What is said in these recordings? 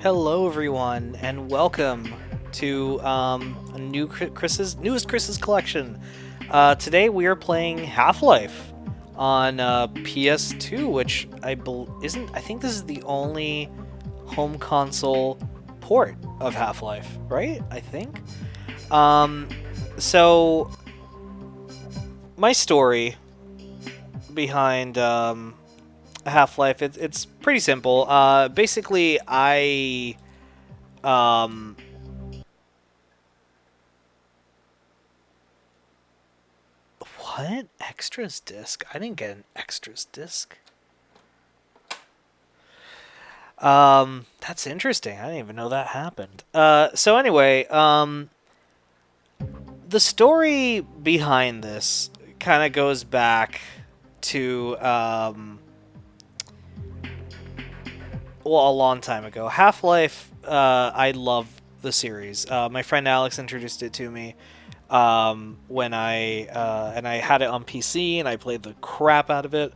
Hello, everyone, and welcome to a new newest Chris's collection. Today we are playing Half-Life on PS2, which isn't. I think this is the only home console port of Half-Life, right? I think. So my story behind Half-Life, it's pretty simple. Basically, what? Extras disc? I didn't get an extras disc. That's interesting. I didn't even know that happened. So anyway, the story behind this kind of goes back to, well, a long time ago. Half-Life, I love the series. My friend Alex introduced it to me when I had it on PC and I played the crap out of it.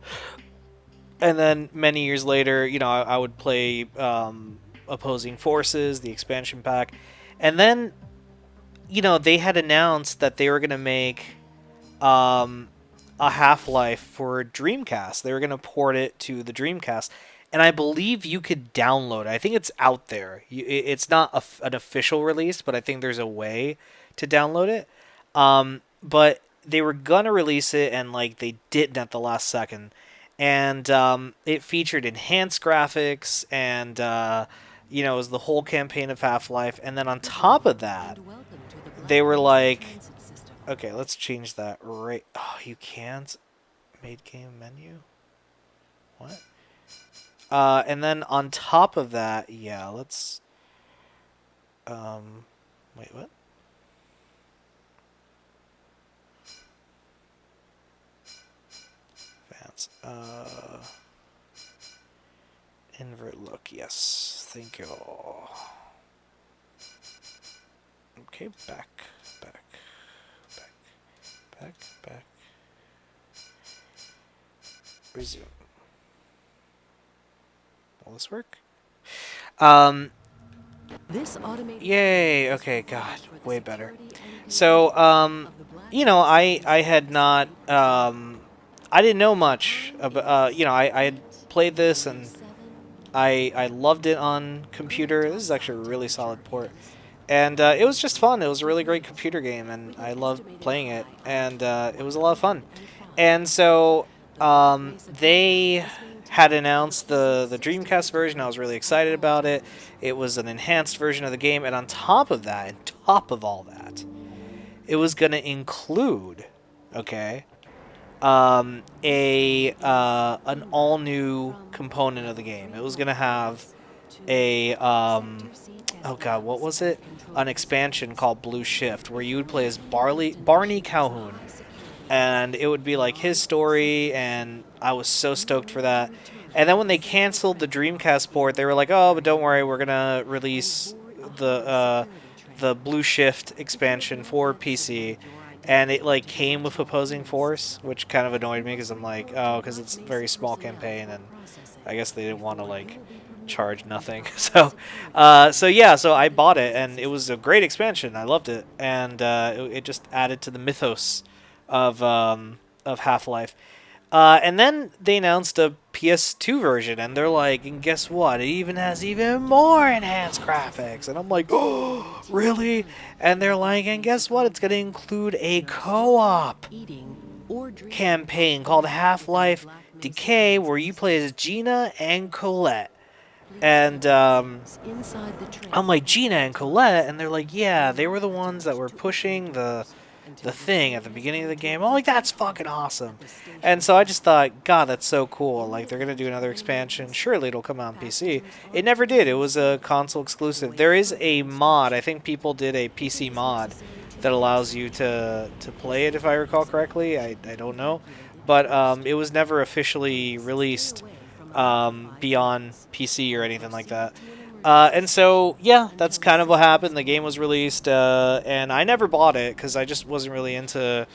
And then many years later, I would play Opposing Forces, the expansion pack, and then they had announced that they were going to make a Half-Life for Dreamcast. They were going to port it to the Dreamcast. And I believe you could download it. I think it's out there. It's not an official release, but I think there's a way to download it. But they were going to release it, and they didn't at the last second. And it featured enhanced graphics, and it was the whole campaign of Half-Life. And then on top of that, they were like, okay, let's change that right. Oh, you can't? Made game menu? What? And then on top of that, yeah, let's... wait, what? Fans. Invert look, yes. Thank you. Okay, back. Resume. Will this work? Yay! Okay, God, way better. So, I had not, I didn't know much about, I had played this and I loved it on computer. This is actually a really solid port. And it was just fun. It was a really great computer game, and I loved playing it. And it was a lot of fun. And so they had announced the Dreamcast version. I was really excited about it. It was an enhanced version of the game. And on top of that, all that, it was going to include, okay, an all-new component of the game. It was going to have a... oh god, what was it? An expansion called Blue Shift, where you would play as Barney Calhoun. And it would be like his story, and I was so stoked for that. And then when they canceled the Dreamcast port, they were like, oh, but don't worry, we're going to release the Blue Shift expansion for PC. And it came with Opposing Force, which kind of annoyed me because I'm like, oh, because it's a very small campaign, and I guess they didn't want to charge nothing. So I bought it, and it was a great expansion. I loved it, and it just added to the mythos of Half-Life. And then they announced a PS2 version, and they're like, and guess what? It even has even more enhanced graphics. And I'm like, oh, really? And they're like, and guess what? It's going to include a co-op campaign called Half-Life Decay, where you play as Gina and Colette. And I'm like, Gina and Colette? And they're like, yeah, they were the ones that were pushing the thing at the beginning of the game. I'm like, that's fucking awesome. And so I just thought, God, that's so cool. They're going to do another expansion. Surely it'll come out on PC. It never did. It was a console exclusive. There is a mod. I think people did a PC mod that allows you to play it, if I recall correctly. I don't know. But it was never officially released beyond PC or anything like that. And so, yeah, that's kind of what happened. The game was released, and I never bought it because I just wasn't really into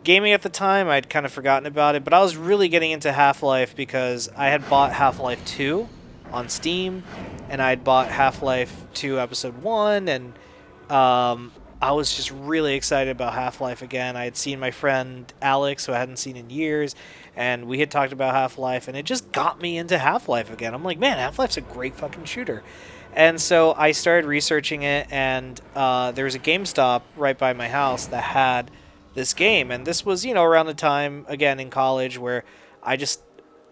gaming at the time. I'd kind of forgotten about it, but I was really getting into Half-Life because I had bought Half-Life 2 on Steam, and I'd bought Half-Life 2 Episode 1, and I was just really excited about Half-Life again. I had seen my friend Alex, who I hadn't seen in years, and we had talked about Half-Life, and it just got me into Half-Life again. I'm like, man, Half-Life's a great fucking shooter. And so I started researching it, and there was a GameStop right by my house that had this game. And this was, around the time, again, in college, where I just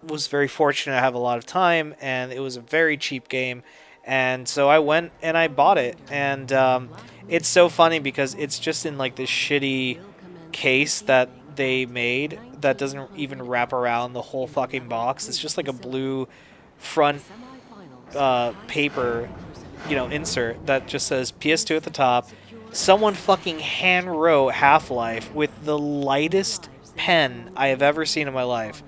was very fortunate to have a lot of time, and it was a very cheap game. And so I went and I bought it. And it's so funny because it's just in like this shitty case that they made that doesn't even wrap around the whole fucking box. It's just like a blue front paper, insert that just says PS2 at the top. Someone fucking hand wrote Half-Life with the lightest pen I have ever seen in my life.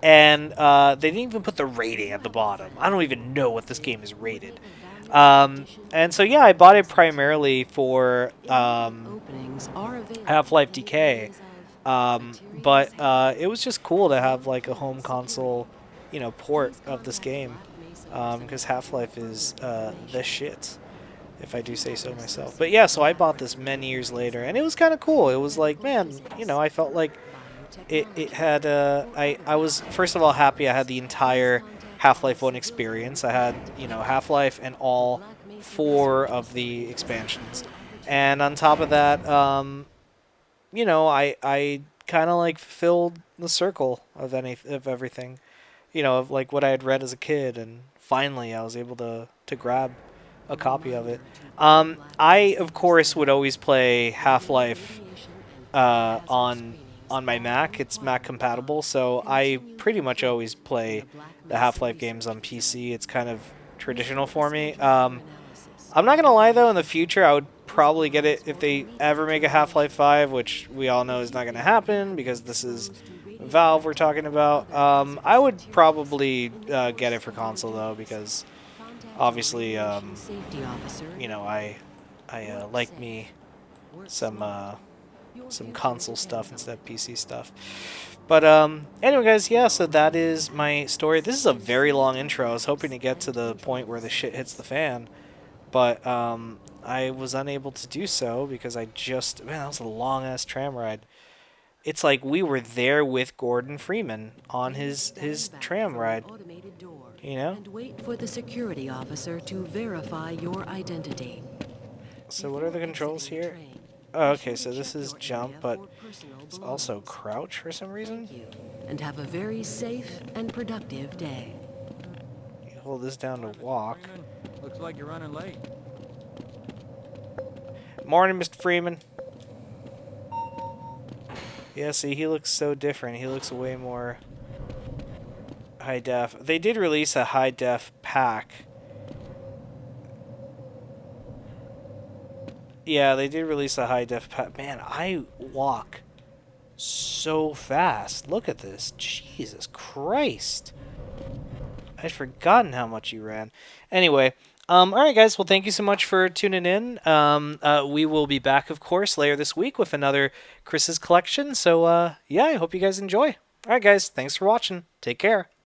And they didn't even put the rating at the bottom. I don't even know what this game is rated. And so, yeah, I bought it primarily for Half-Life DK. But it was just cool to have like a home console, port of this game. Because Half-Life is the shit, if I do say so myself. But yeah, so I bought this many years later, and it was kind of cool. It was like, man, I felt like it had, I was, first of all, happy I had the entire Half-Life 1 experience. I had, Half-Life and all 4 of the expansions. And on top of that, I kind of like filled the circle of everything, of like what I had read as a kid, and finally I was able to grab a copy of it. I, of course, would always play Half-Life on my Mac. It's Mac compatible, so I pretty much always play the Half-Life games on PC. It's kind of traditional for me. I'm not going to lie, though, in the future I would probably get it if they ever make a Half-Life 5, which we all know is not going to happen because this is Valve we're talking about. I would probably get it for console, though, because obviously, I like me some console stuff instead of PC stuff. But anyway, guys, yeah, so that is my story. This is a very long intro. I was hoping to get to the point where the shit hits the fan, but I was unable to do so because man, that was a long-ass tram ride. It's like we were there with Gordon Freeman on his tram ride. And wait for the security officer to verify your identity. So what are the controls here? Oh, okay, so this is jump, but it's also crouch for some reason. And have a very safe and productive day. You hold this down to walk. Looks like you're running late. Morning, Mr. Freeman. Yeah, see, he looks so different. He looks way more high def. They did release a high def pack. Yeah, they did release a high def pack. Man, I walk so fast. Look at this. Jesus Christ. I'd forgotten how much you ran. Anyway, all right, guys. Well, thank you so much for tuning in. We will be back, of course, later this week with another Chris's collection. So, yeah, I hope you guys enjoy. All right, guys. Thanks for watching. Take care.